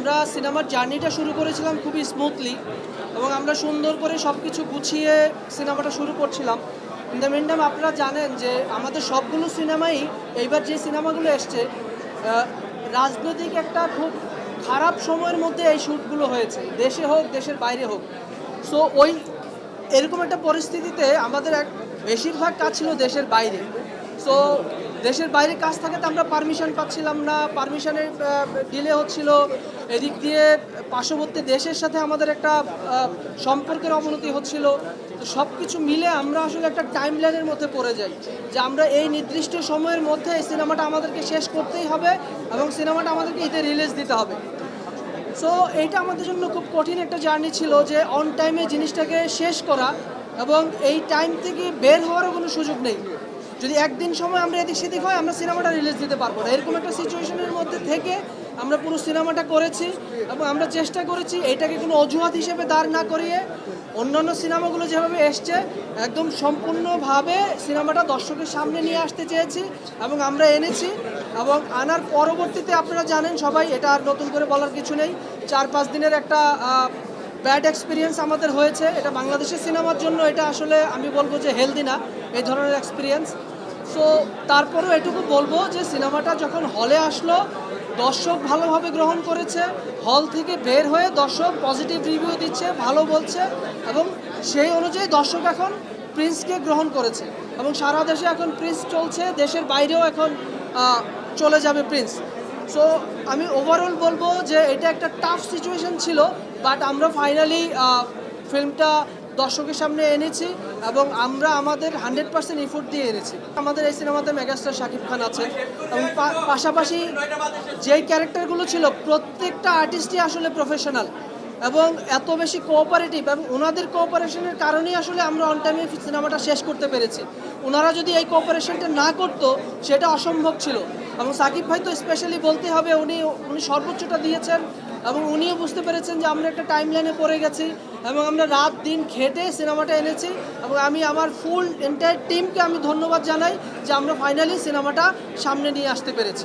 আমরা সিনেমার জার্নিটা শুরু করেছিলাম খুবই স্মুথলি এবং আমরা সুন্দর করে সব কিছু গুছিয়ে সিনেমাটা শুরু করছিলাম। ইন দ্য মিনটাইম আপনারা জানেন যে আমাদের সবগুলো সিনেমাই এইবার যে সিনেমাগুলো এসছে রাজনৈতিক একটা খুব খারাপ সময়ের মধ্যে এই শ্যুটগুলো হয়েছে, দেশে হোক দেশের বাইরে হোক। সো এরকম একটা পরিস্থিতিতে আমাদের বেশিরভাগ কাজ ছিল দেশের বাইরে। সো দেশের বাইরে কাজ থাকাতে আমরা পারমিশন পাচ্ছিলাম না, পারমিশনের ডিলে হচ্ছিল। এদিক দিয়ে পার্শ্ববর্তী দেশের সাথে আমাদের একটা সম্পর্কের অবনতি হচ্ছিল। তো সব কিছু মিলে আমরা আসলে একটা টাইম লাইনের মধ্যে পড়ে যাই যে আমরা এই নির্দিষ্ট সময়ের মধ্যে এই সিনেমাটা আমাদেরকে শেষ করতেই হবে এবং সিনেমাটা আমাদেরকে ঈদে রিলিজ দিতে হবে। সো এইটা আমাদের জন্য খুব কঠিন একটা জার্নি ছিল যে অন টাইমে জিনিসটাকে শেষ করা এবং এই টাইম থেকে বের হওয়ারও কোনো সুযোগ নেই। যদি একদিন সময় আমরা এদিক সেদিক হয় আমরা সিনেমাটা রিলিজ দিতে পারবো না, এরকম একটা সিচুয়েশনের মধ্যে থেকে আমরা পুরো সিনেমাটা করেছি এবং আমরা চেষ্টা করেছি এটাকে কোনো অজুহাত হিসেবে দাঁড় না করিয়ে অন্যান্য সিনেমাগুলো যেভাবে এসছে একদম সম্পূর্ণভাবে সিনেমাটা দর্শকের সামনে নিয়ে আসতে চেয়েছি এবং আমরা এনেছি। এবং আনার পরবর্তীতে আপনারা জানেন সবাই, এটা আর নতুন করে বলার কিছু নেই, 4-5 দিনের একটা ব্যাড এক্সপিরিয়েন্স আমাদের হয়েছে। এটা বাংলাদেশের সিনেমার জন্য এটা আসলে আমি বলবো যে হেলদি না এই ধরনের এক্সপিরিয়েন্স। সো তারপরেও এটুকু বলবো যে সিনেমাটা যখন হলে আসলো দর্শক ভালোভাবে গ্রহণ করেছে, হল থেকে বের হয়ে দর্শক পজিটিভ রিভিউ দিচ্ছে, ভালো বলছে এবং সেই অনুযায়ী দর্শক এখন প্রিন্সকে গ্রহণ করেছে এবং সারা দেশে এখন প্রিন্স চলছে, দেশের বাইরেও এখন চলে যাবে প্রিন্স। সো আমি ওভারঅল বলবো যে এটা একটা টাফ সিচুয়েশন ছিল, বাট আমরা ফাইনালি ফিল্মটা দর্শকের সামনে এনেছি এবং আমরা আমাদের 100% এফোর্ট দিয়ে এনেছি। আমাদের এই সিনেমাতে মেগাস্টার শাকিব খান আছে এবং পাশাপাশি যেই ক্যারেক্টারগুলো ছিল প্রত্যেকটা আর্টিস্টই আসলে প্রফেশনাল এবং এত বেশি কোঅপারেটিভ এবং ওনাদের কোঅপারেশনের কারণেই আসলে আমরা অন টাইমে সিনেমাটা শেষ করতে পেরেছি। ওনারা যদি এই কোঅপারেশনটা না করতো সেটা অসম্ভব ছিল এবং সাকিব ভাই তো স্পেশালি বলতে হবে উনি সর্বোচ্চটা দিয়েছেন এবং উনিও বুঝতে পেরেছেন যে আমরা একটা টাইম লাইনে পড়ে গেছি এবং আমরা রাত দিন খেটে সিনেমাটা এনেছি এবং আমি আমার ফুল এন্টায়ার টিমকে আমি ধন্যবাদ জানাই যে আমরা ফাইনালি সিনেমাটা সামনে নিয়ে আসতে পেরেছি।